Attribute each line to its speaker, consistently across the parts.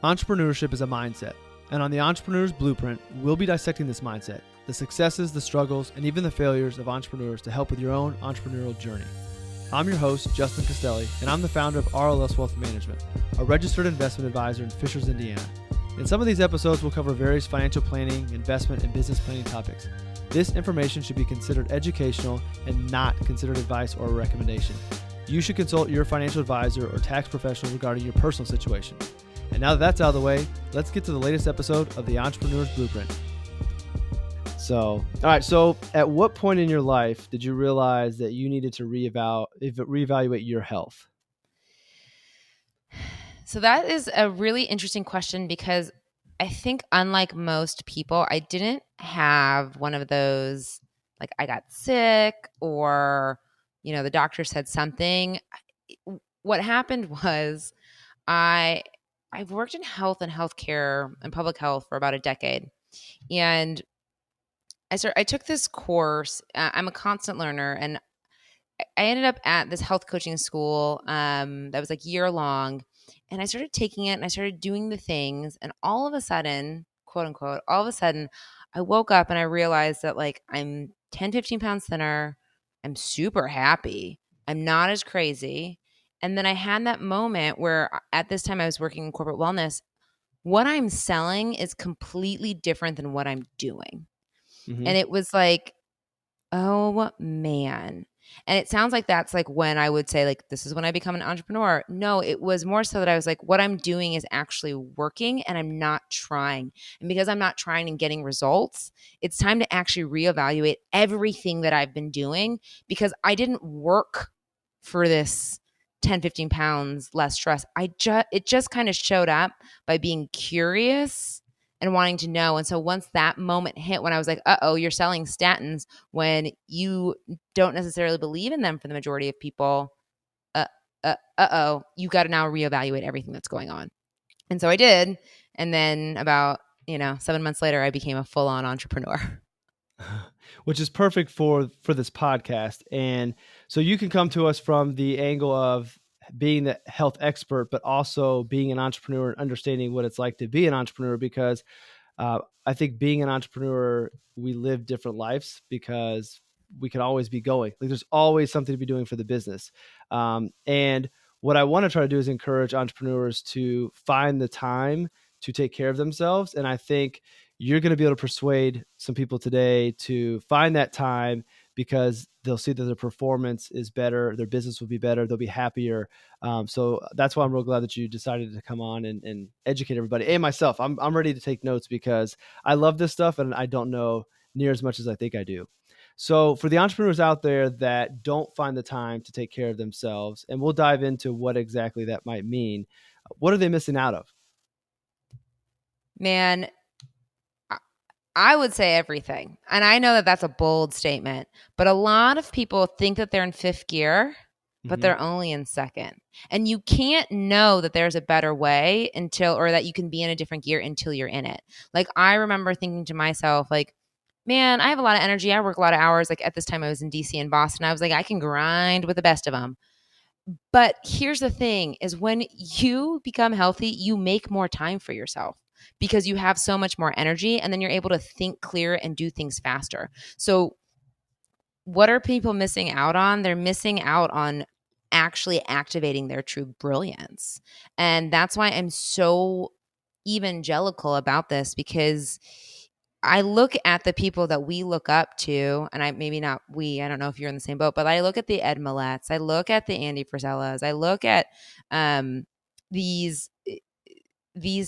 Speaker 1: Entrepreneurship is a mindset, and on the Entrepreneur's Blueprint, we'll be dissecting this mindset, the successes, the struggles, and even the failures of entrepreneurs to help with your own entrepreneurial journey. I'm your host, Justin Castelli, and I'm the founder of RLS Wealth Management, a registered investment advisor in Fishers, Indiana. In some of these episodes, we'll cover various financial planning, investment, and business planning topics. This information should be considered educational and not considered advice or a recommendation. You should consult your financial advisor or tax professional regarding your personal situation. And now that that's out of the way, let's get to the latest episode of the Entrepreneur's Blueprint. So at what point in your life did you realize that you needed to reevaluate your health?
Speaker 2: So that is a really interesting question because I think unlike most people, I didn't have one of those, like I got sick or, the doctor said something. What happened was I've worked in health and healthcare and public health for about a decade. And I took this course. I'm a constant learner, and I ended up at this health coaching school that was like year long. And I started taking it and I started doing the things. And all of a sudden, quote unquote, I woke up and I realized that like I'm 10, 15 pounds thinner. I'm super happy. I'm not as crazy. And then I had that moment where at this time I was working in corporate wellness. What I'm selling is completely different than what I'm doing.
Speaker 1: Mm-hmm.
Speaker 2: And it was like, oh man. And it sounds like that's like when I would say like, this is when I become an entrepreneur. No, it was more so that I was like, what I'm doing is actually working and I'm not trying. And because I'm not trying and getting results, it's time to actually reevaluate everything that I've been doing because I didn't work for this 10, 15 pounds less stress. It just kind of showed up by being curious and wanting to know. And so once that moment hit when I was like, you're selling statins when you don't necessarily believe in them for the majority of people, you got to now reevaluate everything that's going on. And so I did. And then about, 7 months later, I became a full-on entrepreneur.
Speaker 1: Which is perfect for this podcast. And so you can come to us from the angle of being the health expert, but also being an entrepreneur and understanding what it's like to be an entrepreneur, because I think being an entrepreneur, we live different lives because we can always be going. Like there's always something to be doing for the business. And what I want to try to do is encourage entrepreneurs to find the time to take care of themselves. And I think you're going to be able to persuade some people today to find that time because they'll see that their performance is better, their business will be better, they'll be happier. So that's why I'm real glad that you decided to come on and educate everybody. And myself, I'm ready to take notes because I love this stuff and I don't know near as much as I think I do. So for the entrepreneurs out there that don't find the time to take care of themselves, and we'll dive into what exactly that might mean, what are they missing out of?
Speaker 2: Man, I would say everything. And I know that that's a bold statement, but a lot of people think that they're in fifth gear, but they're only in second. And you can't know that there's a better way or that you can be in a different gear until you're in it. Like I remember thinking to myself, like, man, I have a lot of energy. I work a lot of hours. Like at this time I was in DC and Boston. I was like, I can grind with the best of them. But here's the thing is when you become healthy, you make more time for yourself because you have so much more energy and then you're able to think clear and do things faster. So what are people missing out on? They're missing out on actually activating their true brilliance. And that's why I'm so evangelical about this because I look at the people that we look up to, and I don't know if you're in the same boat, but I look at the Ed Milletts, I look at the Andy Frisellas, I look at these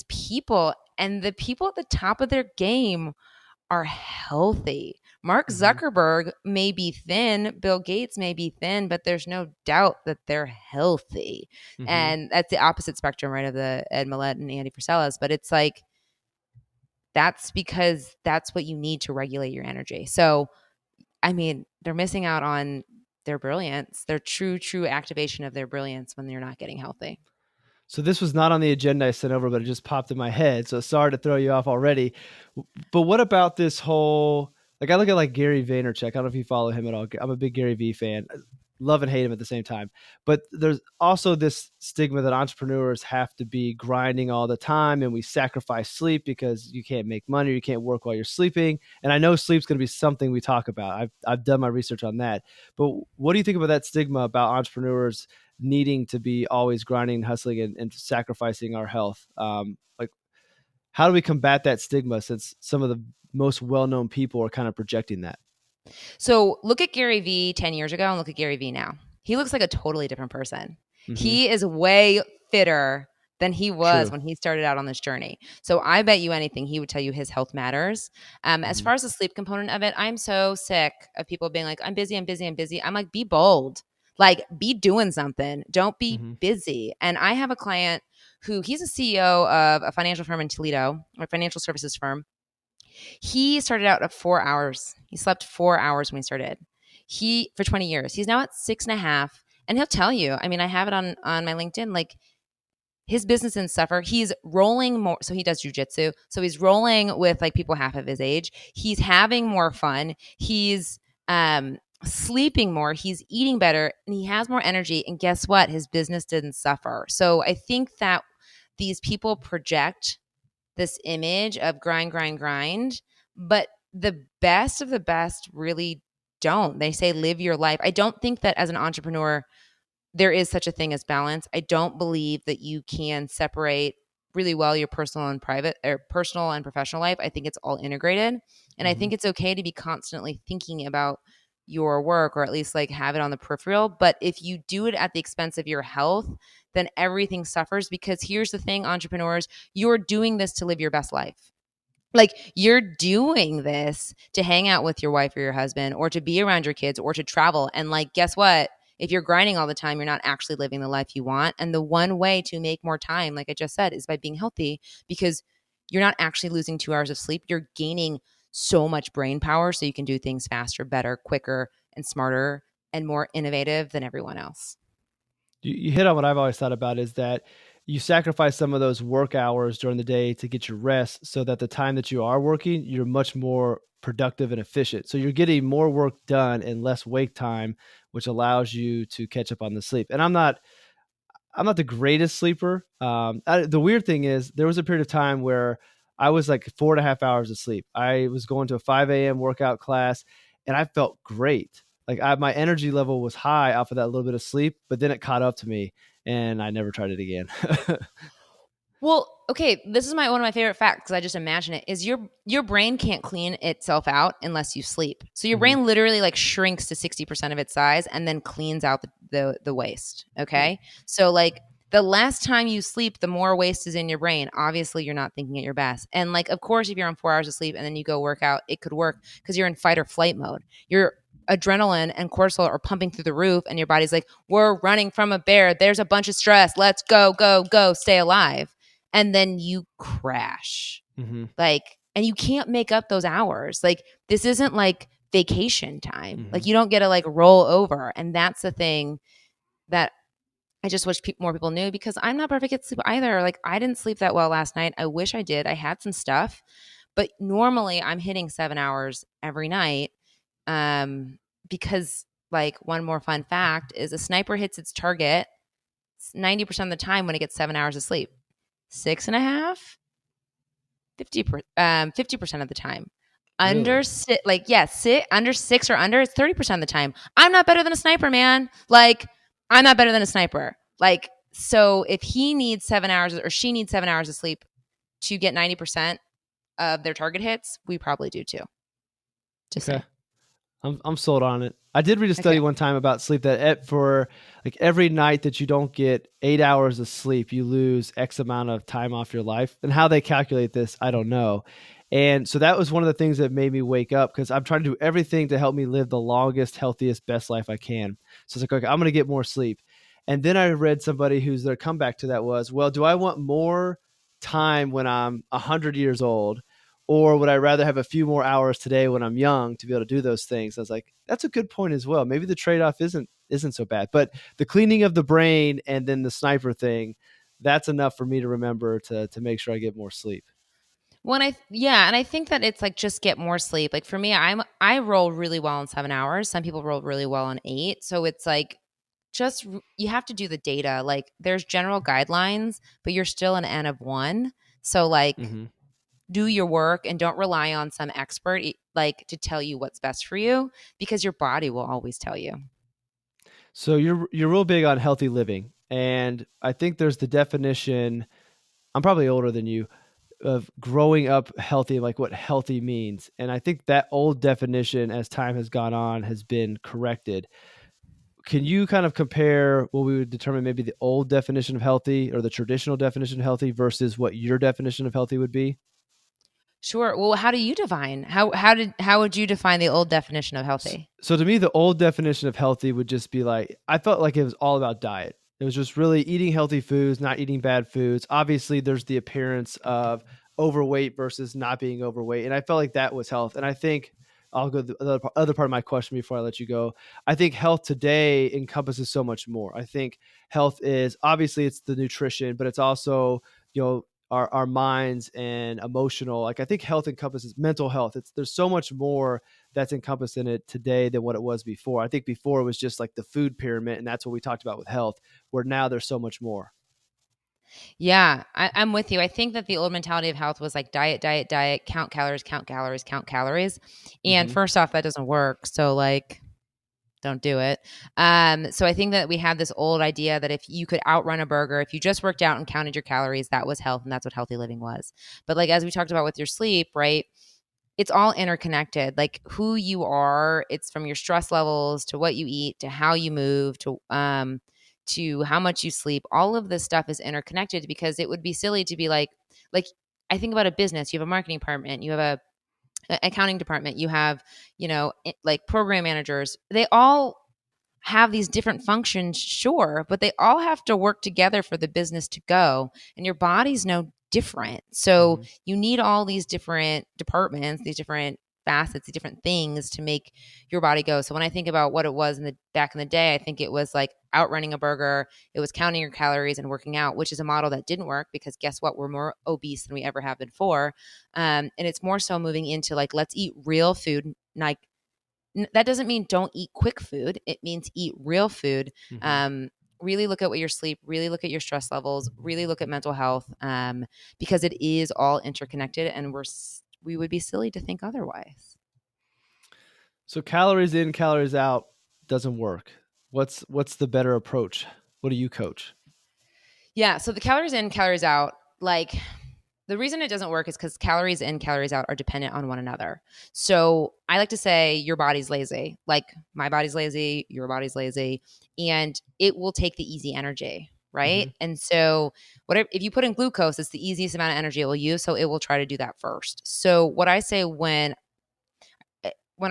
Speaker 2: people, and the people at the top of their game are healthy. Mark Zuckerberg may be thin, Bill Gates may be thin, but there's no doubt that they're healthy. And that's the opposite spectrum, right, of the Ed Millett and Andy Frisellas. But it's like, that's because that's what you need to regulate your energy. So, I mean, they're missing out on their brilliance, their true activation of their brilliance when they're not getting healthy.
Speaker 1: So this was not on the agenda I sent over, but it just popped in my head. So sorry to throw you off already. But what about this whole, like I look at like Gary Vaynerchuk. I don't know if you follow him at all. I'm a big Gary V fan. love and hate them at the same time. But there's also this stigma that entrepreneurs have to be grinding all the time, and we sacrifice sleep because you can't make money, or you can't work while you're sleeping. And I know sleep's going to be something we talk about. I've done my research on that. But what do you think about that stigma about entrepreneurs needing to be always grinding, hustling, and sacrificing our health? Like, how do we combat that stigma, since some of the most well-known people are kind of projecting that?
Speaker 2: So look at Gary Vee 10 years ago and look at Gary Vee now. He looks like a totally different person.
Speaker 1: Mm-hmm.
Speaker 2: He is way fitter than he was
Speaker 1: True.
Speaker 2: when he started out on this journey. So I bet you anything he would tell you his health matters. As
Speaker 1: Mm-hmm.
Speaker 2: far as the sleep component of it, I'm so sick of people being like, I'm busy, I'm busy, I'm busy. I'm like, be bold. Like, be doing something. Don't be
Speaker 1: Mm-hmm.
Speaker 2: busy. And I have a client who he's a CEO of a financial firm in Toledo, a financial services firm. He started out at 4 hours. He slept 4 hours when he started. He for 20 years. He's now at 6.5. And he'll tell you, I mean, I have it on my LinkedIn, like his business didn't suffer. He's rolling more. So he does jujitsu. So he's rolling with like people half of his age. He's having more fun. He's sleeping more. He's eating better and he has more energy. And guess what? His business didn't suffer. So I think that these people project this image of grind, grind, grind. But the best of the best really don't. They say live your life. I don't think that as an entrepreneur, there is such a thing as balance. I don't believe that you can separate really well your personal and private or personal and professional life. I think it's all integrated. And I
Speaker 1: Mm-hmm.
Speaker 2: think it's okay to be constantly thinking about your work or at least like have it on the peripheral. But if you do it at the expense of your health, then everything suffers because here's the thing, entrepreneurs, you're doing this to live your best life. Like you're doing this to hang out with your wife or your husband or to be around your kids or to travel. And like, guess what? If you're grinding all the time, you're not actually living the life you want. And the one way to make more time, like I just said, is by being healthy because you're not actually losing 2 hours of sleep. You're gaining so much brain power so you can do things faster, better, quicker, and smarter and more innovative than everyone else.
Speaker 1: You hit on what I've always thought about, is that you sacrifice some of those work hours during the day to get your rest, so that the time that you are working, you're much more productive and efficient. So you're getting more work done in less wake time, which allows you to catch up on the sleep. And I'm not the greatest sleeper. The weird thing is, there was a period of time where I was like 4.5 hours of sleep. I was going to a 5 a.m. workout class, and I felt great. Like my energy level was high off of that little bit of sleep, but then it caught up to me, and I never tried it again.
Speaker 2: Well, okay, this is one of my favorite facts because I just imagine it is your brain can't clean itself out unless you sleep. So your
Speaker 1: Mhm.
Speaker 2: brain literally like shrinks to 60% of its size and then cleans out the waste.
Speaker 1: Hmm.
Speaker 2: Okay. So like the less time you sleep, the more waste is in your brain. Obviously, you're not thinking at your best. And like, of course, if you're on 4 hours of sleep and then you go work out, it could work because you're in fight or flight mode. Your adrenaline and cortisol are pumping through the roof, and your body's like, we're running from a bear. There's a bunch of stress. Let's go, go, go, stay alive. And then you crash.
Speaker 1: Hmm.
Speaker 2: Like, and you can't make up those hours. Like, this isn't like vacation time.
Speaker 1: Hmm.
Speaker 2: Like, you don't get to like roll over. And that's the thing that I just wish more people knew because I'm not perfect at sleep either. Like, I didn't sleep that well last night. I wish I did. I had some stuff, but normally I'm hitting 7 hours every night. Um, because like one more fun fact is a sniper hits its target 90% of the time when it gets 7 hours of sleep. 6.5, 50% of the time.
Speaker 1: Really?
Speaker 2: Under 6 or under, it's 30% of the time. I'm not better than a sniper, man. Like, I'm not better than a sniper. Like, so if he needs 7 hours or she needs 7 hours of sleep to get 90% of their target hits, we probably do too. Just
Speaker 1: Okay.
Speaker 2: saying.
Speaker 1: I'm sold on it. I did read a
Speaker 2: Okay.
Speaker 1: study one time about sleep, that for like every night that you don't get 8 hours of sleep, you lose X amount of time off your life. And how they calculate this, I don't know. And so that was one of the things that made me wake up, because I'm trying to do everything to help me live the longest, healthiest, best life I can. So it's like, okay, I'm going to get more sleep. And then I read somebody whose their comeback to that was, well, do I want more time when I'm 100 years old? Or would I rather have a few more hours today when I'm young to be able to do those things? I was like, that's a good point as well. Maybe the trade-off isn't so bad. But the cleaning of the brain and then the sniper thing, that's enough for me to remember to make sure I get more sleep.
Speaker 2: Yeah, and I think that it's like just get more sleep. Like for me, I roll really well in 7 hours. Some people roll really well in 8. So it's like you have to do the data. Like there's general guidelines, but you're still an N of 1. So like
Speaker 1: Mm-hmm.
Speaker 2: do your work and don't rely on some expert like to tell you what's best for you, because your body will always tell you.
Speaker 1: So you're real big on healthy living, and I think there's the definition. I'm probably older than you, of growing up healthy, like what healthy means. And I think that old definition, as time has gone on, has been corrected. Can you kind of compare what we would determine maybe the old definition of healthy or the traditional definition of healthy versus what your definition of healthy would be?
Speaker 2: Sure. Well, how do you define how would you define the old definition of healthy?
Speaker 1: So to me, the old definition of healthy would just be like, I felt like it was all about diet. It was just really eating healthy foods, not eating bad foods. Obviously, there's the appearance of overweight versus not being overweight. And I felt like that was health. And I think I'll go to the other part of my question before I let you go. I think health today encompasses so much more. I think health is obviously it's the nutrition, but it's also, our minds and emotional. Like I think health encompasses mental health. There's so much more that's encompassed in it today than what it was before. I think before it was just like the food pyramid, and that's what we talked about with health, where now there's so much more.
Speaker 2: Yeah, I'm with you. I think that the old mentality of health was like diet, diet, diet, count calories, count calories, count calories. And
Speaker 1: Mm-hmm.
Speaker 2: first off, that doesn't work. So like don't do it. So I think that we had this old idea that if you could outrun a burger, if you just worked out and counted your calories, that was health and that's what healthy living was. But like as we talked about with your sleep, right? It's all interconnected. Like who you are, it's from your stress levels to what you eat to how you move to how much you sleep. All of this stuff is interconnected, because it would be silly to be like I think about a business. You have a marketing department, you have a accounting department, you have, like program managers. They all have these different functions, sure, but they all have to work together for the business to go. And your body's no different. So
Speaker 1: Mm-hmm.
Speaker 2: you need all these different departments, these different facets, these different things to make your body go. So when I think about what it was in the back in the day, I think it was like outrunning a burger, it was counting your calories and working out, which is a model that didn't work, because guess what? We're more obese than we ever have before. And it's more so moving into like, let's eat real food, like that doesn't mean don't eat quick food. It means eat real food.
Speaker 1: Mm-hmm.
Speaker 2: Um, really look at what your sleep, really look at your stress levels, really look at mental health, because it is all interconnected, and we would be silly to think otherwise.
Speaker 1: So calories in, calories out doesn't work. What's the better approach? What do you coach?
Speaker 2: Yeah. So the calories in, calories out, like the reason it doesn't work is because calories in, calories out are dependent on one another. So I like to say your body's lazy. Like my body's lazy, your body's lazy, and it will take the easy energy,
Speaker 1: Mm-hmm.
Speaker 2: right? And so whatever, if you put in glucose, it's the easiest amount of energy it will use. So it will try to do that first. So what I say when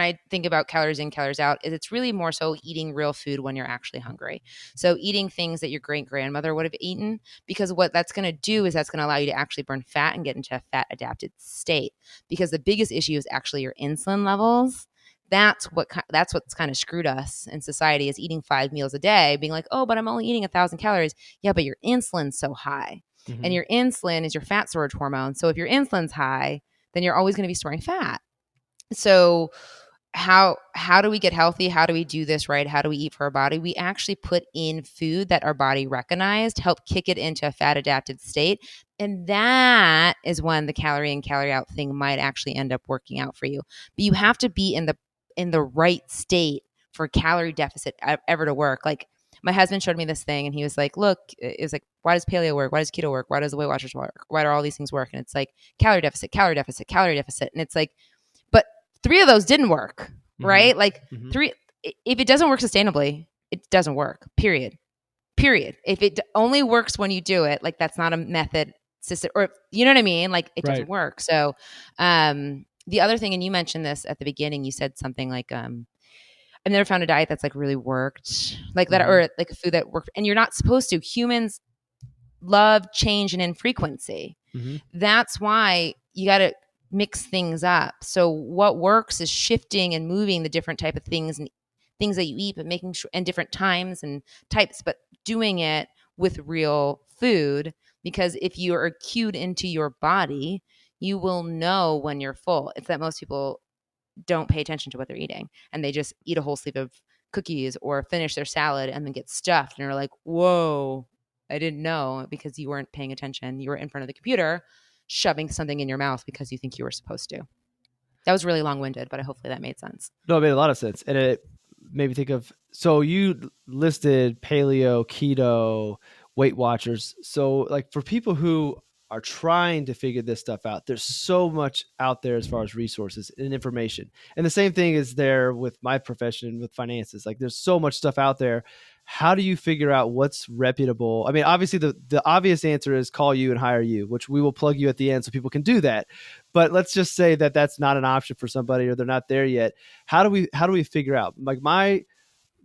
Speaker 2: I think about calories in, calories out, is it's really more so eating real food when you're actually hungry. So eating things that your great grandmother would have eaten, because what that's going to do is that's going to allow you to actually burn fat and get into a fat adapted state. Because the biggest issue is actually your insulin levels. That's what's kind of screwed us in society, is eating 5 meals a day, being like, oh, but I'm only eating 1,000 calories. Yeah, but your insulin's so high, and
Speaker 1: Mm-hmm.
Speaker 2: your insulin is your fat storage hormone. So if your insulin's high, then you're always going to be storing fat. So how do we get healthy? How do we do this right? How do we eat for our body? We actually put in food that our body recognized, help kick it into a fat adapted state. And that is when the calorie in, calorie out thing might actually end up working out for you. But you have to be in the right state for calorie deficit ever to work. Like my husband showed me this thing and he was like, look, it was like, why does paleo work? Why does keto work? Why does the Weight Watchers work? Why do all these things work? And it's like calorie deficit, calorie deficit, calorie deficit. And it's like, but three of those didn't work,
Speaker 1: Mm-hmm.
Speaker 2: right? Like
Speaker 1: Mm-hmm.
Speaker 2: three, if it doesn't work sustainably, it doesn't work, period. Period. If it only works when you do it, like that's not a method system, or you know what I mean? Like it doesn't
Speaker 1: Right.
Speaker 2: work. So, the other thing, and you mentioned this at the beginning, you said something like, I've never found a diet that's like really worked like that,
Speaker 1: Mm-hmm.
Speaker 2: or like a food that worked. And you're not supposed to. Humans love change and infrequency.
Speaker 1: Mm-hmm.
Speaker 2: That's why you got to mix things up. So what works is shifting and moving the different type of things and things that you eat, but making sure, and different times and types, but doing it with real food. Because if you are cued into your body, you will know when you're full. It's that most people don't pay attention to what they're eating, and they just eat a whole sleeve of cookies or finish their salad and then get stuffed. And you're like, whoa, I didn't know, because you weren't paying attention. You were in front of the computer shoving something in your mouth because you think you were supposed to. That was really long-winded, but hopefully that made sense.
Speaker 1: No, it made a lot of sense. And it made me think of, so you listed paleo, keto, Weight Watchers. So like for people who are trying to figure this stuff out, there's so much out there as far as resources and information. And the same thing is there with my profession, with finances. Like there's so much stuff out there. How do you figure out what's reputable? I mean, obviously the obvious answer is call you and hire you, which we will plug you at the end so people can do that. But let's just say that that's not an option for somebody, or they're not there yet. How do we figure out? Like my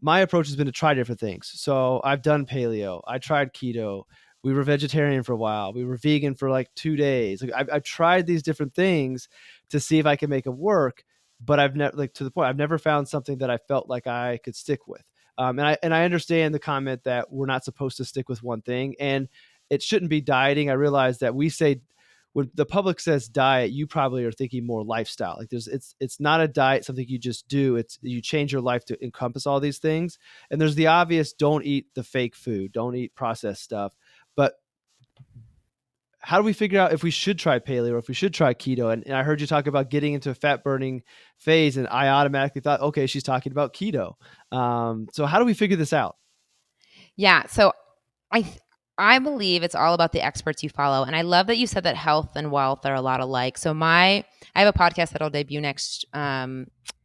Speaker 1: approach has been to try different things. So I've done paleo. I tried keto. We were vegetarian for a while. We were vegan for like 2 days. Like I've tried these different things to see if I can make them work. But I've never, like to the point, I've never found something that I felt like I could stick with. And I understand the comment that we're not supposed to stick with one thing, and it shouldn't be dieting. I realize that we say, when the public says diet, you probably are thinking more lifestyle. Like it's not a diet, something you just do. It's you change your life to encompass all these things. And there's the obvious: don't eat the fake food, don't eat processed stuff. But how do we figure out if we should try paleo or if we should try keto? And I heard you talk about getting into a fat burning phase, and I automatically thought, okay, she's talking about keto. So how do we figure this out?
Speaker 2: Yeah. So I I believe it's all about the experts you follow. And I love that you said that health and wealth are a lot alike. So I have a podcast that'll debut next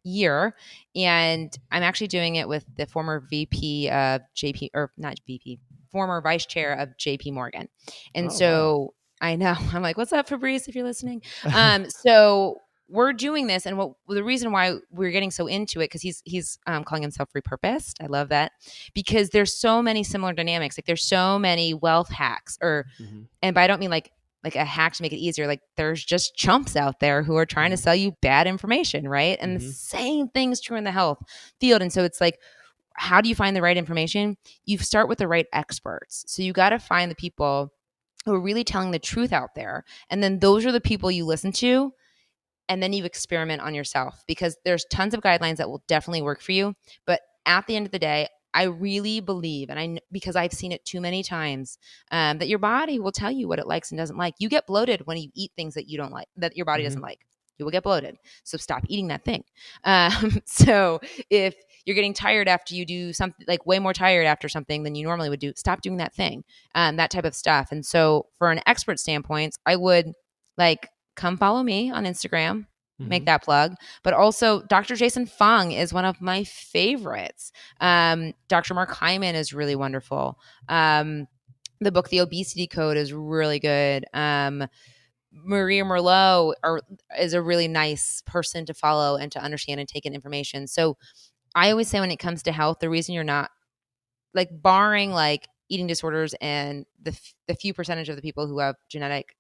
Speaker 2: year, and I'm actually doing it with the former VP of JP, or not VP, former vice chair of JP Morgan. And
Speaker 1: Wow.
Speaker 2: I know, I'm like, what's up, Fabrice, if you're listening? So we're doing this, and the reason why we're getting so into it, because he's calling himself repurposed. I love that, because there's so many similar dynamics. Like there's so many wealth hacks,
Speaker 1: Mm-hmm.
Speaker 2: but I don't mean like a hack to make it easier. Like there's just chumps out there who are trying to
Speaker 1: Mm-hmm.
Speaker 2: sell you bad information, right? And the
Speaker 1: Mm-hmm.
Speaker 2: same thing's true in the health field. And so it's like, how do you find the right information? You start with the right experts. So you got to find the people who are really telling the truth out there, and then those are the people you listen to, and then you experiment on yourself, because there's tons of guidelines that will definitely work for you. But at the end of the day, I really believe, and because I've seen it too many times, that your body will tell you what it likes and doesn't like. You get bloated when you eat things that you don't like, that your body
Speaker 1: Mm-hmm.
Speaker 2: doesn't like. You will get bloated. So stop eating that thing. So if you're getting tired after you do something, like way more tired after something than you normally would do, stop doing that thing, that type of stuff. And so for an expert standpoint, I would like, come follow me on Instagram, make
Speaker 1: Mm-hmm.
Speaker 2: that plug. But also, Dr. Jason Fung is one of my favorites. Dr. Mark Hyman is really wonderful. The book, The Obesity Code, is really good. Maria Merlot is a really nice person to follow and to understand and take in information. So I always say, when it comes to health, the reason you're not, like, barring like eating disorders and the few percentage of the people who have genetic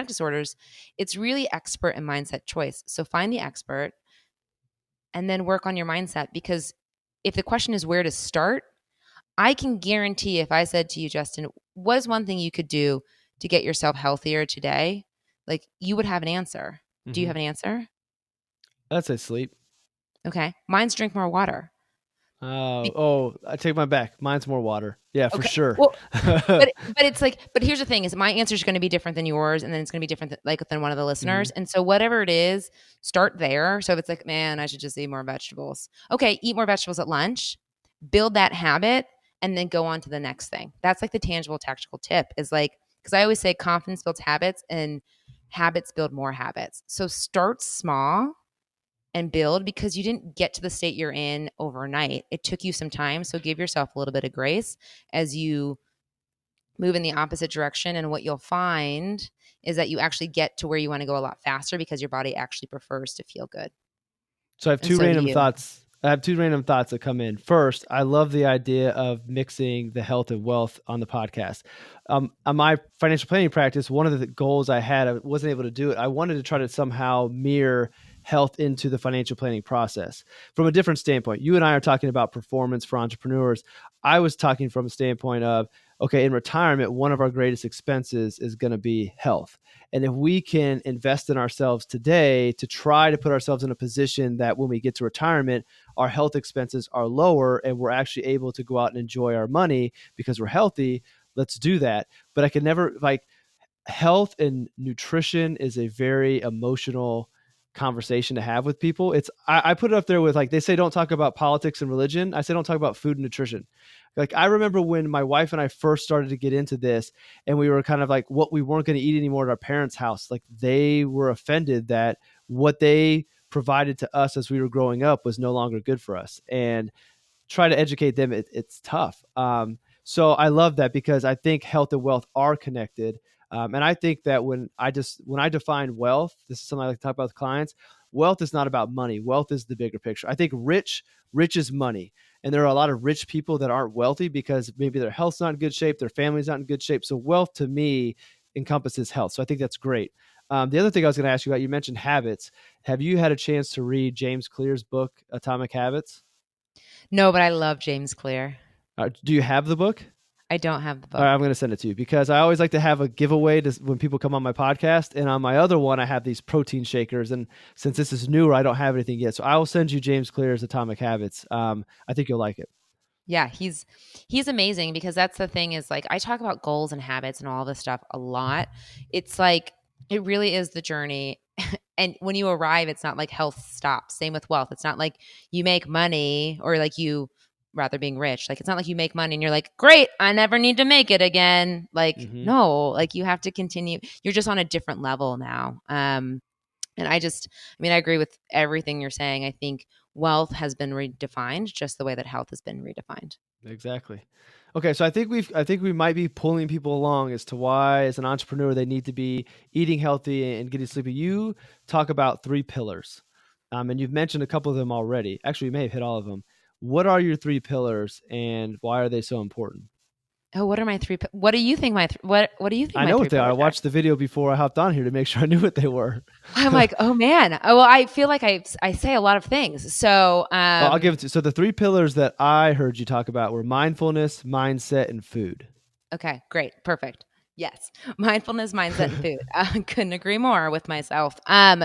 Speaker 2: disorders, it's really expert and mindset choice. So find the expert and then work on your mindset, because if the question is where to start, I can guarantee, if I said to you, Justin, what is one thing you could do to get yourself healthier today? Like, you would have an answer. Do you
Speaker 1: Mm-hmm.
Speaker 2: have an answer?
Speaker 1: That's a sleep.
Speaker 2: Okay. Mine's drink more water.
Speaker 1: I take my back. Mine's more water. Yeah, for
Speaker 2: Okay.
Speaker 1: sure.
Speaker 2: Well, but it's like, but here's the thing: is my answer is going to be different than yours, and then it's going to be different than one of the
Speaker 1: Mm-hmm.
Speaker 2: listeners. And so whatever it is, start there. So if it's like, man, I should just eat more vegetables. Okay, eat more vegetables at lunch. Build that habit, and then go on to the next thing. That's like the tangible, tactical tip. Is like, because I always say confidence builds habits, and habits build more habits. So start small and build, because you didn't get to the state you're in overnight. It took you some time. So give yourself a little bit of grace as you move in the opposite direction. And what you'll find is that you actually get to where you want to go a lot faster, because your body actually prefers to feel good.
Speaker 1: So I have
Speaker 2: And
Speaker 1: two
Speaker 2: so do
Speaker 1: random
Speaker 2: you.
Speaker 1: thoughts. I have two random thoughts that come in. First, I love the idea of mixing the health and wealth on the podcast. On my financial planning practice, one of the goals I had, I wasn't able to do it. I wanted to try to somehow mirror health into the financial planning process from a different standpoint. You and I are talking about performance for entrepreneurs. I was talking from a standpoint of okay, in retirement, one of our greatest expenses is going to be health. And if we can invest in ourselves today to try to put ourselves in a position that when we get to retirement, our health expenses are lower and we're actually able to go out and enjoy our money because we're healthy, let's do that. But I can never, like, health and nutrition is a very emotional conversation to have with people. I put it up there with, like, they say don't talk about politics and religion. I say don't talk about food and nutrition. Like, I remember when my wife and I first started to get into this, and we were kind of like, what we weren't going to eat anymore at our parents' house. Like, they were offended that what they provided to us as we were growing up was no longer good for us. And try to educate them, it's tough. So I love that, because I think health and wealth are connected. And I think that when I define wealth, this is something I like to talk about with clients. Wealth is not about money. Wealth is the bigger picture. I think rich is money. And there are a lot of rich people that aren't wealthy because maybe their health's not in good shape, their family's not in good shape. So wealth to me encompasses health. So I think that's great. The other thing I was going to ask you about, you mentioned habits. Have you had a chance to read James Clear's book, Atomic Habits?
Speaker 2: No, but I love James Clear.
Speaker 1: Do you have the book?
Speaker 2: I don't have the
Speaker 1: All right,
Speaker 2: book.
Speaker 1: I'm going to send it to you, because I always like to have a giveaway when people come on my podcast. And on my other one, I have these protein shakers. And since this is newer, I don't have anything yet. So I will send you James Clear's Atomic Habits. I think you'll like it.
Speaker 2: Yeah, he's amazing, because that's the thing is, like, I talk about goals and habits and all this stuff a lot. It's like it really is the journey. And when you arrive, it's not like health stops. Same with wealth. It's not like you make money, or like you rather being rich. Like, it's not like you make money and you're like, great, I never need to make it again. Like,
Speaker 1: Mm-hmm.
Speaker 2: no, like you have to continue. You're just on a different level now. And I mean, I agree with everything you're saying. I think wealth has been redefined just the way that health has been redefined.
Speaker 1: Exactly. Okay, so I think we might be pulling people along as to why, as an entrepreneur, they need to be eating healthy and getting sleepy. You talk about three pillars, and you've mentioned a couple of them already. Actually, you may have hit all of them. What are your three pillars, and why are they so important?
Speaker 2: Oh, what are my three? What do you think what do you think
Speaker 1: I
Speaker 2: my
Speaker 1: know
Speaker 2: three
Speaker 1: what they are. I
Speaker 2: pillars are?
Speaker 1: watched the video before I hopped on here to make sure I knew what they were.
Speaker 2: I'm like, oh man. Oh, well, I feel like I say a lot of things. So,
Speaker 1: Well, I'll give it to you. So the three pillars that I heard you talk about were mindfulness, mindset, and food.
Speaker 2: okay, great, perfect. Yes, mindfulness, mindset, and food. I couldn't agree more with myself.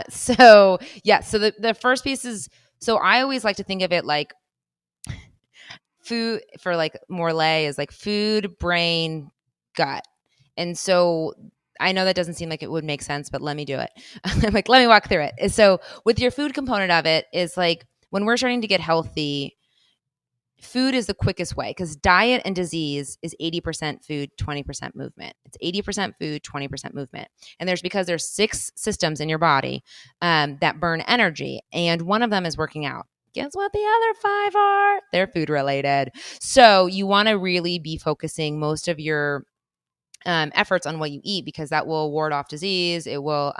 Speaker 2: So yeah, so the first piece is, so I always like to think of it like food, for like Morlaix, is like food, brain, gut. And so I know that doesn't seem like it would make sense, but let me do it. I'm like, let me walk through it. So with your food component of it is like, when we're starting to get healthy, food is the quickest way, because diet and disease is 80% food, 20% movement. It's 80% food, 20% movement. And because there's 6 systems in your body that burn energy, and one of them is working out. Guess what the other 5 are? They're food related. So you want to really be focusing most of your efforts on what you eat, because that will ward off disease. It will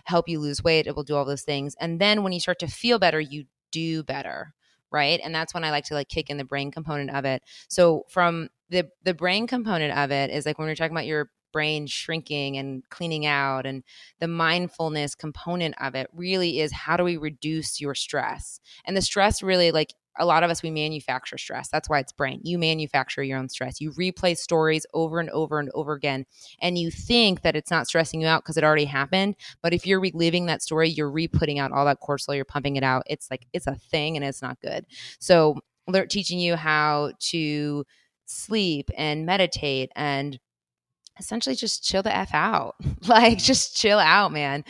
Speaker 2: help you lose weight. It will do all those things. And then when you start to feel better, you do better, right? And that's when I like to like kick in the brain component of it. So from the brain component of it is like when we're talking about your brain shrinking and cleaning out, and the mindfulness component of it really is, how do we reduce your stress? And the stress really, like, a lot of us, we manufacture stress. That's why it's brain. You manufacture your own stress. You replay stories over and over and over again, and you think that it's not stressing you out because it already happened. But if you're reliving that story, you're re-putting out all that cortisol. You're pumping it out. It's like, it's a thing, and it's not good. So they're teaching you how to sleep and meditate and essentially just chill the F out. Like, just chill out, man.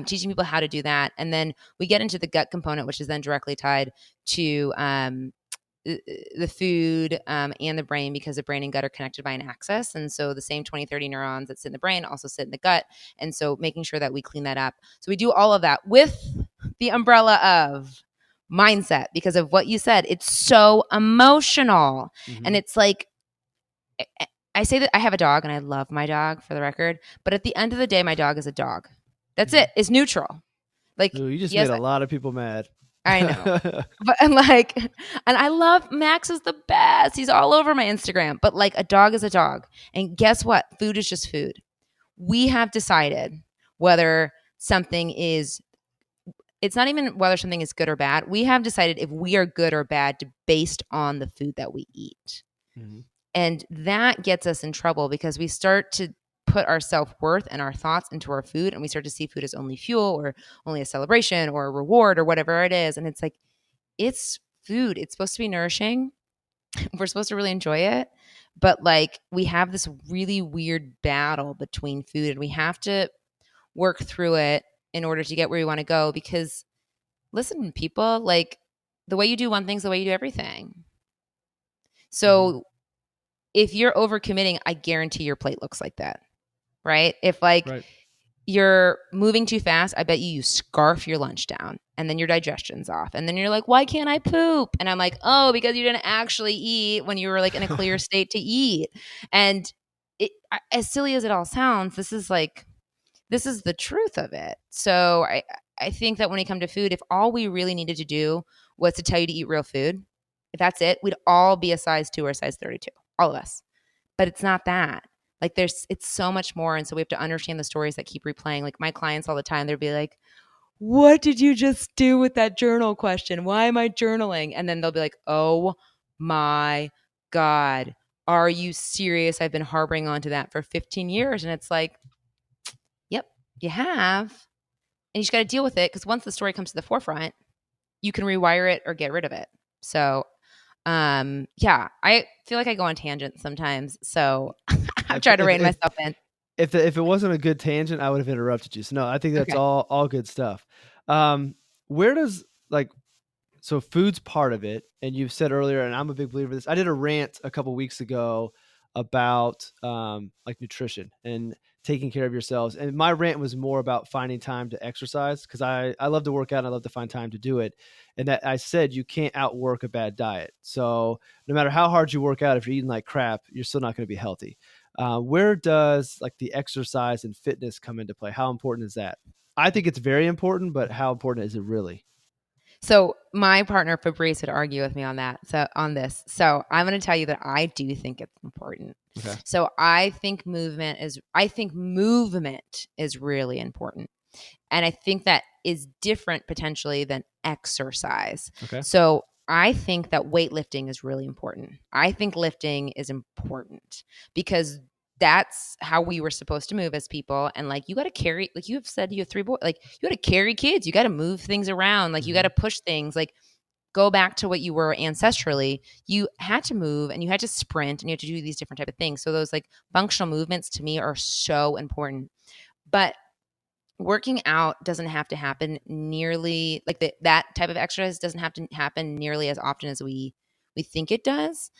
Speaker 2: Teaching people how to do that. And then we get into the gut component, which is then directly tied to the food and the brain, because the brain and gut are connected by an axis. And so the same 20, 30 neurons that sit in the brain also sit in the gut. And so making sure that we clean that up. So we do all of that with the umbrella of mindset, because of what you said. It's so emotional.
Speaker 1: Mm-hmm.
Speaker 2: And it's like, I say that I have a dog and I love my dog, for the record, but at the end of the day, my dog is a dog. That's
Speaker 1: Mm-hmm.
Speaker 2: it. It's neutral. Like,
Speaker 1: Ooh, you just
Speaker 2: yes,
Speaker 1: made a lot of people mad.
Speaker 2: I know. But and like, and I love Max is the best. He's all over my Instagram. But like, a dog is a dog. And guess what? Food is just food. We have decided whether something is, it's not even whether something is good or bad. We have decided if we are good or bad based on the food that we eat.
Speaker 1: Mhm.
Speaker 2: And that gets us in trouble because we start to put our self-worth and our thoughts into our food, and we start to see food as only fuel or only a celebration or a reward or whatever it is. And it's like, it's food. It's supposed to be nourishing. We're supposed to really enjoy it. But like, we have this really weird battle between food, and we have to work through it in order to get where we want to go. Because listen, people, like, the way you do one thing is the way you do everything. So if you're overcommitting, I guarantee your plate looks like that, right? If like you're moving too fast, I bet you scarf your lunch down and then your digestion's off. And then you're like, why can't I poop? And I'm like, oh, because you didn't actually eat when you were like in a clear state to eat. And as silly as it all sounds, this is the truth of it. So I think that when it comes to food, if all we really needed to do was to tell you to eat real food, if that's it, we'd all be a size 2 or a size 32, all of us. But it's not that. Like it's so much more. And so we have to understand the stories that keep replaying. Like my clients all the time, they'll be like, what did you just do with that journal question? Why am I journaling? And then they'll be like, oh my God, are you serious? I've been harboring onto that for 15 years. And it's like, yep, you have. And you just got to deal with it, because once the story comes to the forefront, you can rewire it or get rid of it. So yeah, I feel like I go on tangents sometimes, so I'm trying to rein myself in.
Speaker 1: If it wasn't a good tangent, I would have interrupted you. So no, I think that's all good stuff. Where does so food's part of it, and you've said earlier, and I'm a big believer in this. I did a rant a couple weeks ago about like nutrition and taking care of yourselves, and my rant was more about finding time to exercise, because I love to work out and I love to find time to do it. And that I said you can't outwork a bad diet. So no matter how hard you work out, if you're eating like crap, you're still not going to be healthy. Where does like the exercise and fitness come into play? How important is that? I think it's very important, but how important is it really?
Speaker 2: So my partner Fabrice would argue with me on that. So on this, so I'm going to tell you that I do think it's important.
Speaker 1: Okay.
Speaker 2: So I think movement is really important, and I think that is different potentially than exercise.
Speaker 1: Okay.
Speaker 2: So I think that weightlifting is really important. I think lifting is important because that's how we were supposed to move as people. And like, you got to carry, like you have said, you have 3 boys, like you got to carry kids, you got to move things around, like you got to push things, like go back to what you were ancestrally. You had to move and you had to sprint and you had to do these different type of things. So those like functional movements to me are so important. But working out doesn't have to happen nearly like that type of exercise doesn't have to happen nearly as often as we think it does.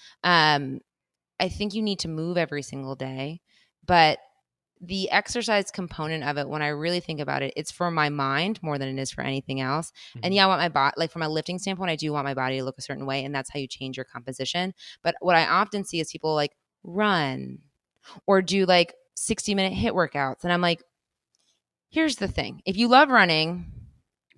Speaker 2: I think you need to move every single day, but the exercise component of it, when I really think about it, it's for my mind more than it is for anything else. And yeah, I want my body, like from a lifting standpoint, I do want my body to look a certain way, and that's how you change your composition. But what I often see is people like run or do like 60-minute HIIT workouts. And I'm like, here's the thing. If you love running,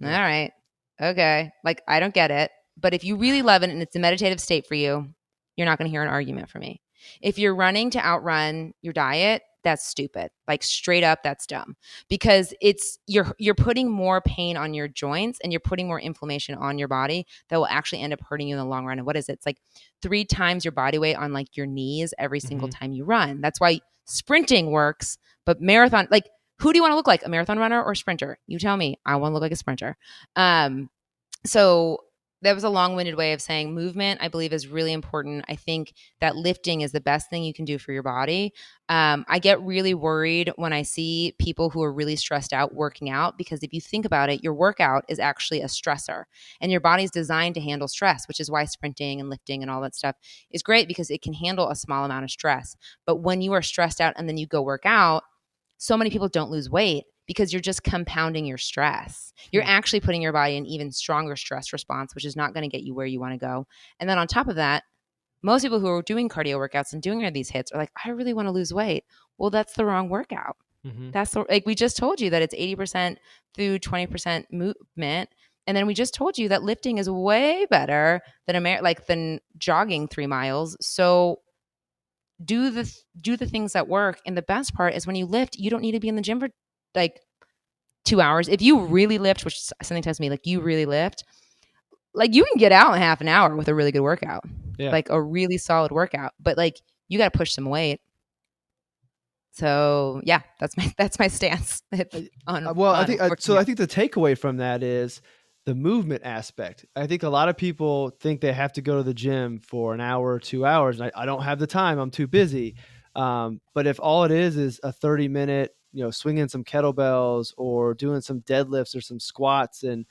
Speaker 2: all right, okay. Like, I don't get it. But if you really love it and it's a meditative state for you, you're not going to hear an argument from me. If you're running to outrun your diet, that's stupid. Like straight up, that's dumb, because it's you're putting more pain on your joints and you're putting more inflammation on your body that will actually end up hurting you in the long run. And what is it? It's like 3 times your body weight on like your knees every single time you run. That's why sprinting works, but marathon, like, who do you want to look like, a marathon runner or sprinter? You tell me. I want to look like a sprinter. So that was a long-winded way of saying movement, I believe, is really important. I think that lifting is the best thing you can do for your body. I get really worried when I see people who are really stressed out working out, because if you think about it, your workout is actually a stressor, and your body's designed to handle stress, which is why sprinting and lifting and all that stuff is great, because it can handle a small amount of stress. But when you are stressed out and then you go work out, so many people don't lose weight because you're just compounding your stress. You're actually putting your body in even stronger stress response, which is not going to get you where you want to go. And then on top of that, most people who are doing cardio workouts and doing these hits are like, I really want to lose weight. Well, that's the wrong workout. That's like, we just told you that it's 80% food, 20% movement. And then we just told you that lifting is way better than jogging 3 miles. So do the things that work. And the best part is when you lift, you don't need to be in the gym for like 2 hours. If you really lift, which something tells me like you really lift, like you can get out in half an hour with a really good workout, like a really solid workout. But like you got to push some weight. So yeah, that's my stance on
Speaker 1: Well, I think
Speaker 2: working
Speaker 1: so. I
Speaker 2: out.
Speaker 1: think the takeaway from that is the movement aspect. I think a lot of people think they have to go to the gym for an hour or 2 hours. And I don't have the time. I'm too busy. But if all it is a 30-minute, swinging some kettlebells or doing some deadlifts or some squats and,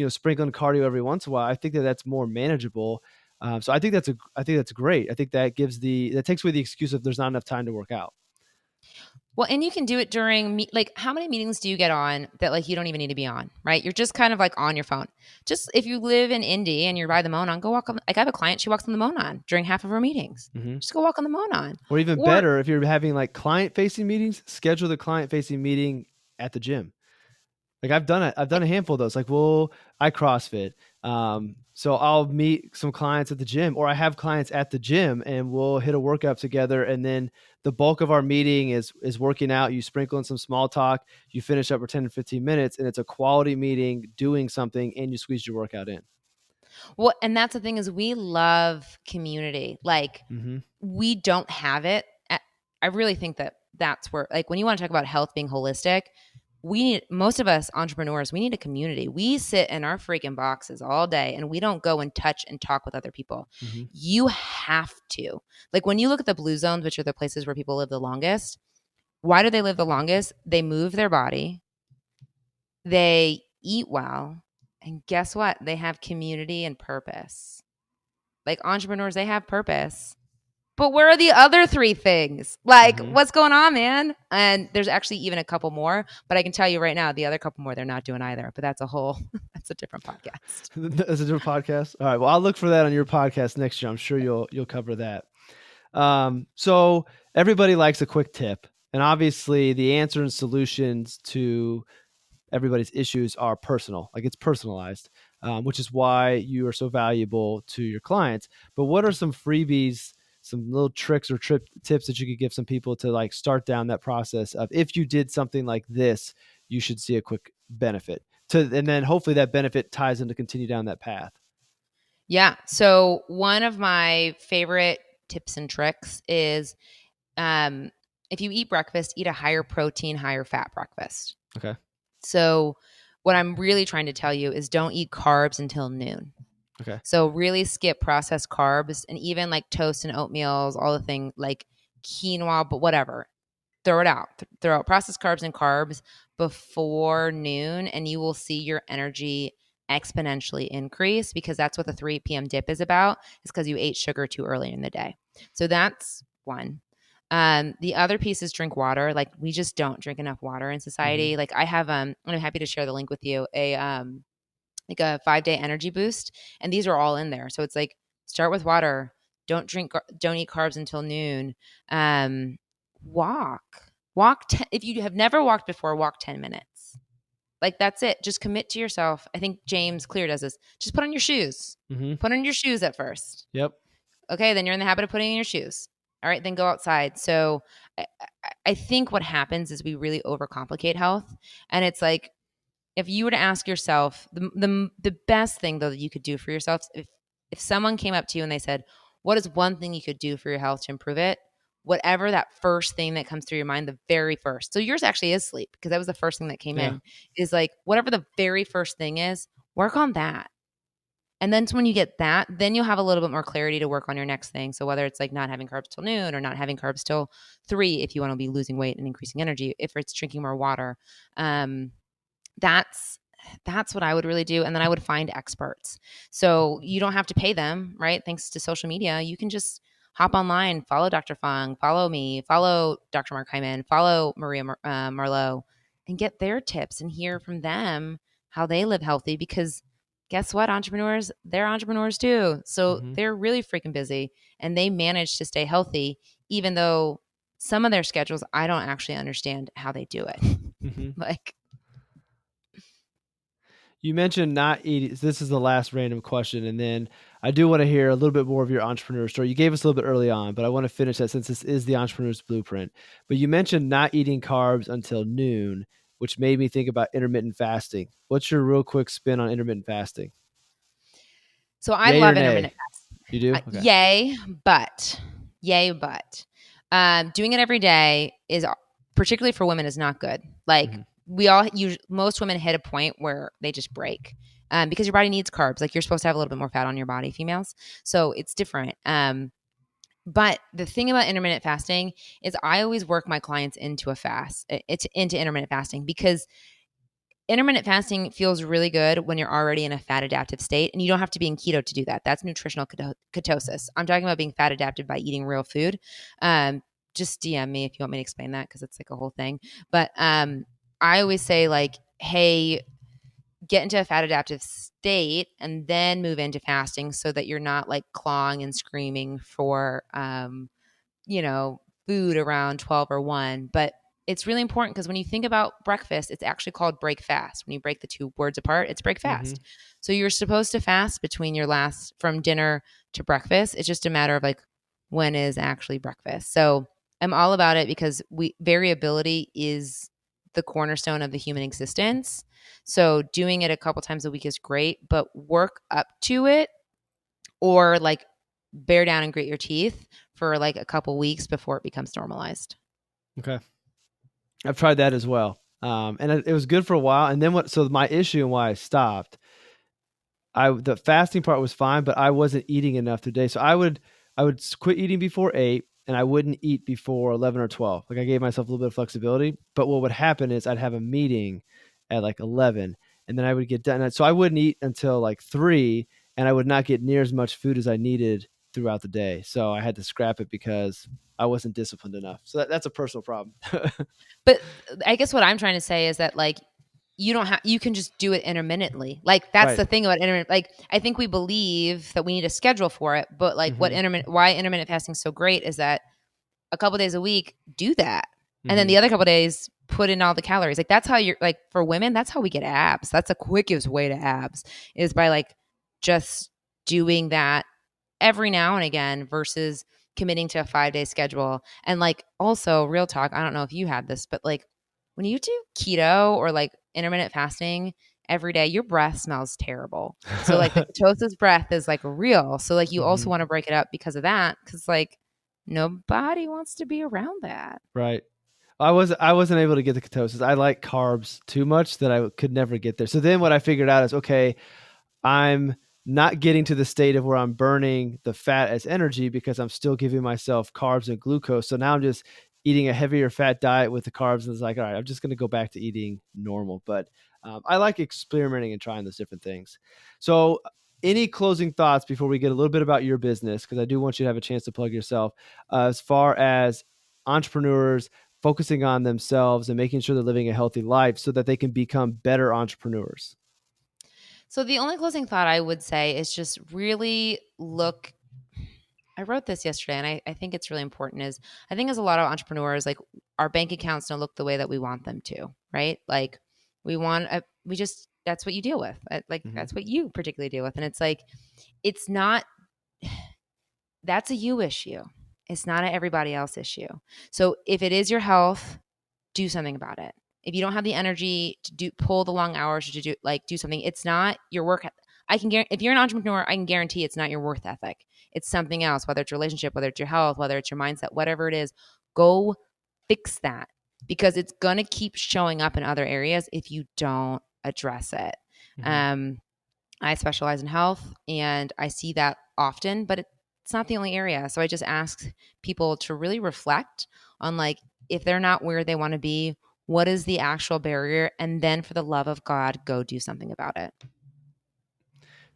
Speaker 1: sprinkling cardio every once in a while, I think that that's more manageable. So I think that's great. I think that that takes away the excuse if there's not enough time to work out.
Speaker 2: Well, and you can do it during like how many meetings do you get on that like you don't even need to be on, right? You're just kind of like on your phone. Just if you live in Indy and you're by the Monon, go walk on. Like I have a client, she walks on the Monon during half of her meetings.
Speaker 1: Mm-hmm.
Speaker 2: Just go walk on the Monon.
Speaker 1: Or even
Speaker 2: Or
Speaker 1: better, if you're having like client facing meetings, schedule the client facing meeting at the gym. Like I've done it. I've done a handful of those. Like, I CrossFit. So I'll meet some clients at the gym, or I have clients at the gym and we'll hit a workout together. And then the bulk of our meeting is working out. You sprinkle in some small talk, you finish up for 10 to 15 minutes, and it's a quality meeting doing something, and you squeeze your workout in.
Speaker 2: well, and that's the thing is we love community. Like
Speaker 1: Mm-hmm.
Speaker 2: we don't have it. I really think that that's where, like, when you want to talk about health being holistic, most of us entrepreneurs, we need a community. We sit in our freaking boxes all day and we don't go and touch and talk with other people.
Speaker 1: Mm-hmm.
Speaker 2: You have to. Like when you look at the blue zones, which are the places where people live the longest, why do they live the longest? They move their body, they eat well, and guess what? They have community and purpose. Like entrepreneurs, they have purpose. But where are the other three things? Like,
Speaker 1: Mm-hmm.
Speaker 2: what's going on, man? And there's actually even a couple more, but I can tell you right now, the other couple more, they're not doing either. But that's a different podcast.
Speaker 1: That's a different podcast. All right. Well, I'll look for that on your podcast next year. I'm sure you'll cover that. So everybody likes a quick tip, and obviously the answer and solutions to everybody's issues are personal. Like it's personalized, which is why you are so valuable to your clients. But what are some freebies, some little tricks or tips that you could give some people to like start down that process of, if you did something like this, you should see a quick benefit and then hopefully that benefit ties into continue down that path.
Speaker 2: Yeah. So one of my favorite tips and tricks is if you eat breakfast, eat a higher protein, higher fat breakfast.
Speaker 1: Okay.
Speaker 2: So what I'm really trying to tell you is don't eat carbs until noon.
Speaker 1: Okay.
Speaker 2: So really skip processed carbs and even like toast and oatmeals, all the things like quinoa, but whatever. Throw it out. Throw out processed carbs and carbs before noon, and you will see your energy exponentially increase, because that's what the 3 p.m. dip is about, is because you ate sugar too early in the day. So that's one. The other piece is drink water. Like we just don't drink enough water in society.
Speaker 1: Mm-hmm.
Speaker 2: Like I have, I'm happy to share the link with you, like a 5-day energy boost. And these are all in there. So it's like, start with water. Don't eat carbs until noon. Walk. If you have never walked before, walk 10 minutes. Like that's it. Just commit to yourself. I think James Clear does this. Just put on your shoes.
Speaker 1: Mm-hmm.
Speaker 2: Put on your shoes at first.
Speaker 1: Yep.
Speaker 2: Okay. Then you're in the habit of putting on your shoes. All right. Then go outside. So I think what happens is we really overcomplicate health. And it's like, if you were to ask yourself, the best thing though that you could do for yourself, if someone came up to you and they said, what is one thing you could do for your health to improve it? Whatever that first thing that comes through your mind, the very first. So yours actually is sleep, because that was the first thing that came in, is like whatever the very first thing is, work on that. And then when you get that, then you'll have a little bit more clarity to work on your next thing. So whether it's like not having carbs till noon or not having carbs till 3, if you want to be losing weight and increasing energy, if it's drinking more water, that's what I would really do. And then I would find experts. So you don't have to pay them, right? Thanks to social media, you can just hop online, follow Dr. Fung, follow me, follow Dr. Mark Hyman, follow Maria Marlowe, and get their tips and hear from them how they live healthy. Because guess what, entrepreneurs, they're entrepreneurs too. So they're really freaking busy, and they manage to stay healthy, even though some of their schedules, I don't actually understand how they do it. Like,
Speaker 1: you mentioned not eating. This is the last random question, and then I do want to hear a little bit more of your entrepreneur story. You gave us a little bit early on, but I want to finish that since this is the entrepreneur's blueprint. But you mentioned not eating carbs until noon, which made me think about intermittent fasting. What's your real quick spin on intermittent fasting?
Speaker 2: So I
Speaker 1: Yay
Speaker 2: love
Speaker 1: or nay?
Speaker 2: intermittent fasting.
Speaker 1: You do? Okay.
Speaker 2: Yay, but Yay, but doing it every day is, particularly for women, is not good. Like
Speaker 1: Mm-hmm.
Speaker 2: most women hit a point where they just break. Because your body needs carbs. Like, you're supposed to have a little bit more fat on your body, females. So it's different. But the thing about intermittent fasting is I always work my clients into a fast. It's into intermittent fasting, because intermittent fasting feels really good when you're already in a fat adaptive state, and you don't have to be in keto to do that. That's nutritional ketosis. I'm talking about being fat adapted by eating real food. Just DM me if you want me to explain that, because it's like a whole thing. But I always say, like, hey, get into a fat adaptive state and then move into fasting, so that you're not like clawing and screaming for food around 12 or 1. But it's really important, because when you think about breakfast, it's actually called break fast. When you break the two words apart, it's break
Speaker 1: Mm-hmm.
Speaker 2: fast. So you're supposed to fast between from dinner to breakfast. It's just a matter of, like, when is actually breakfast. So I'm all about it, because variability is the cornerstone of the human existence. So doing it a couple times a week is great, but work up to it, or like bear down and grit your teeth for like a couple weeks before it becomes normalized.
Speaker 1: Okay. I've tried that as well. And it was good for a while. And then so my issue and why I stopped, the fasting part was fine, but I wasn't eating enough today. So I would quit eating before 8, and I wouldn't eat before 11 or 12. Like, I gave myself a little bit of flexibility, but what would happen is I'd have a meeting at like 11, and then I would get done. So I wouldn't eat until like 3, and I would not get near as much food as I needed throughout the day. So I had to scrap it because I wasn't disciplined enough. So that's a personal problem.
Speaker 2: But I guess what I'm trying to say is that, like, you can just do it intermittently. Like, that's
Speaker 1: Right.
Speaker 2: the thing about intermittent. Like, I think we believe that we need a schedule for it, but like,
Speaker 1: Hmm.
Speaker 2: why intermittent fasting is so great is that a couple days a week, do that. And then
Speaker 1: Hmm.
Speaker 2: the other couple days, put in all the calories. Like, that's how you're, like, for women, that's how we get abs. That's the quickest way to abs, is by like just doing that every now and again versus committing to a 5-day schedule. And like, also, real talk, I don't know if you had this, but like, when you do keto or like intermittent fasting every day, your breath smells terrible. So like, the ketosis breath is like real. So like, you also
Speaker 1: Hmm.
Speaker 2: want to break it up because of that, because like, nobody wants to be around that.
Speaker 1: Right. I wasn't able to get the ketosis. I like carbs too much that I could never get there. So then what I figured out is, okay, I'm not getting to the state of where I'm burning the fat as energy, because I'm still giving myself carbs and glucose. So now I'm just eating a heavier fat diet with the carbs. And it's like, all right, I'm just going to go back to eating normal. But I like experimenting and trying those different things. So, any closing thoughts before we get a little bit about your business? Because I do want you to have a chance to plug yourself, as far as entrepreneurs focusing on themselves and making sure they're living a healthy life so that they can become better entrepreneurs.
Speaker 2: So the only closing thought I would say is just really look. I wrote this yesterday, and I think it's really important. Is I think as a lot of entrepreneurs, like, our bank accounts don't look the way that we want them to, right? Like, we just, that's what you deal with. Like,
Speaker 1: Mm-hmm.
Speaker 2: that's what you particularly deal with. And it's like, it's not, that's a you issue. It's not an everybody else issue. So if it is your health, do something about it. If you don't have the energy to pull the long hours to do something, it's not your work. I can guarantee, if you're an entrepreneur, I can guarantee it's not your worth ethic. It's something else, whether it's your relationship, whether it's your health, whether it's your mindset, whatever it is. Go fix that, because it's going to keep showing up in other areas if you don't address it.
Speaker 1: Mm-hmm.
Speaker 2: Um, I specialize in health, and I see that often, but it's not the only area. So I just ask people to really reflect on, like, if they're not where they want to be, what is the actual barrier? And then, for the love of God, go do something about it.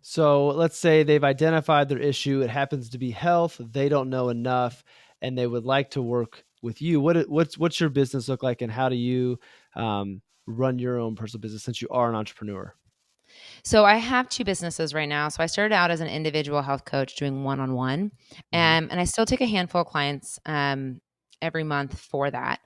Speaker 1: So let's say they've identified their issue. It happens to be health. They don't know enough, and they would like to work with you. What's your business look like, and how do you run your own personal business since you are an entrepreneur?
Speaker 2: So I have two businesses right now. So I started out as an individual health coach doing one-on-one,
Speaker 1: Mm-hmm.
Speaker 2: and I still take a handful of clients every month for that.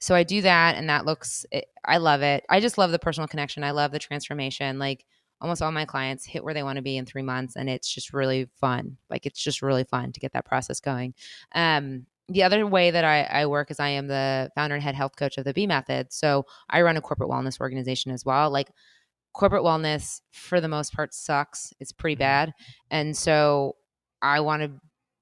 Speaker 2: So I do that, and I love it. I just love the personal connection. I love the transformation. Like, almost all my clients hit where they want to be in 3 months, and it's just really fun. Like, it's just really fun to get that process going. The other way that I work is I am the founder and head health coach of the B Method. So I run a corporate wellness organization as well. Like, corporate wellness, for the most part, sucks. It's pretty
Speaker 1: Mm-hmm.
Speaker 2: bad. And so I want to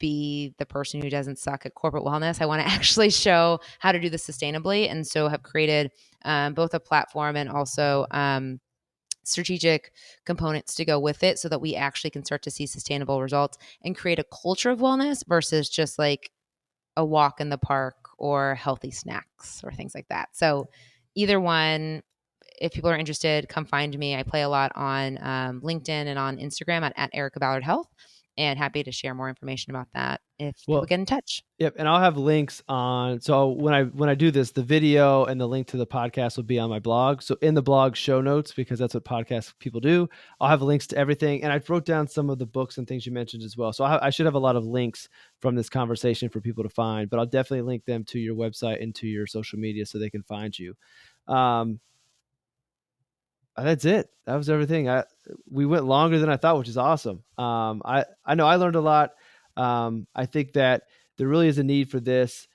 Speaker 2: be the person who doesn't suck at corporate wellness. I want to actually show how to do this sustainably. And so have created both a platform and also strategic components to go with it so that we actually can start to see sustainable results and create a culture of wellness versus just like a walk in the park or healthy snacks or things like that. So either one, if people are interested, come find me. I play a lot on LinkedIn and on Instagram at Erica Ballard Health, and happy to share more information about that if people get in touch.
Speaker 1: Yep, and I'll have links on. So when I do this, the video and the link to the podcast will be on my blog. So in the blog show notes, because that's what podcast people do, I'll have links to everything. And I wrote down some of the books and things you mentioned as well. So I should have a lot of links from this conversation for people to find. But I'll definitely link them to your website and to your social media so they can find you. That's it. That was everything. We went longer than I thought, which is awesome. I know I learned a lot. I think that there really is a need for this.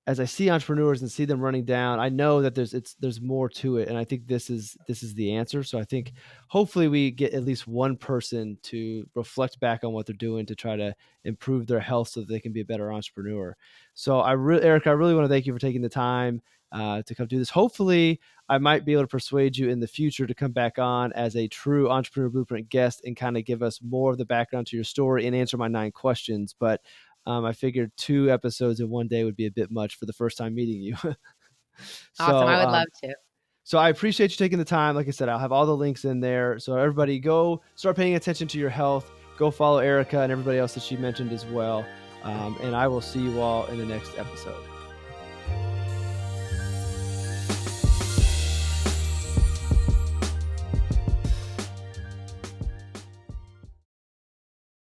Speaker 1: As I see entrepreneurs and see them running down, I know that there's more to it, and I think this is the answer. So I think hopefully we get at least one person to reflect back on what they're doing to try to improve their health so that they can be a better entrepreneur. So Eric, I really want to thank you for taking the time to come do this. Hopefully, I might be able to persuade you in the future to come back on as a true Entrepreneur Blueprint guest and kind of give us more of the background to your story and answer my 9 questions. But I figured 2 episodes in one day would be a bit much for the first time meeting you.
Speaker 2: Awesome. I would love to.
Speaker 1: So I appreciate you taking the time. Like I said, I'll have all the links in there. So everybody go start paying attention to your health. Go follow Erica and everybody else that she mentioned as well. And I will see you all in the next episode.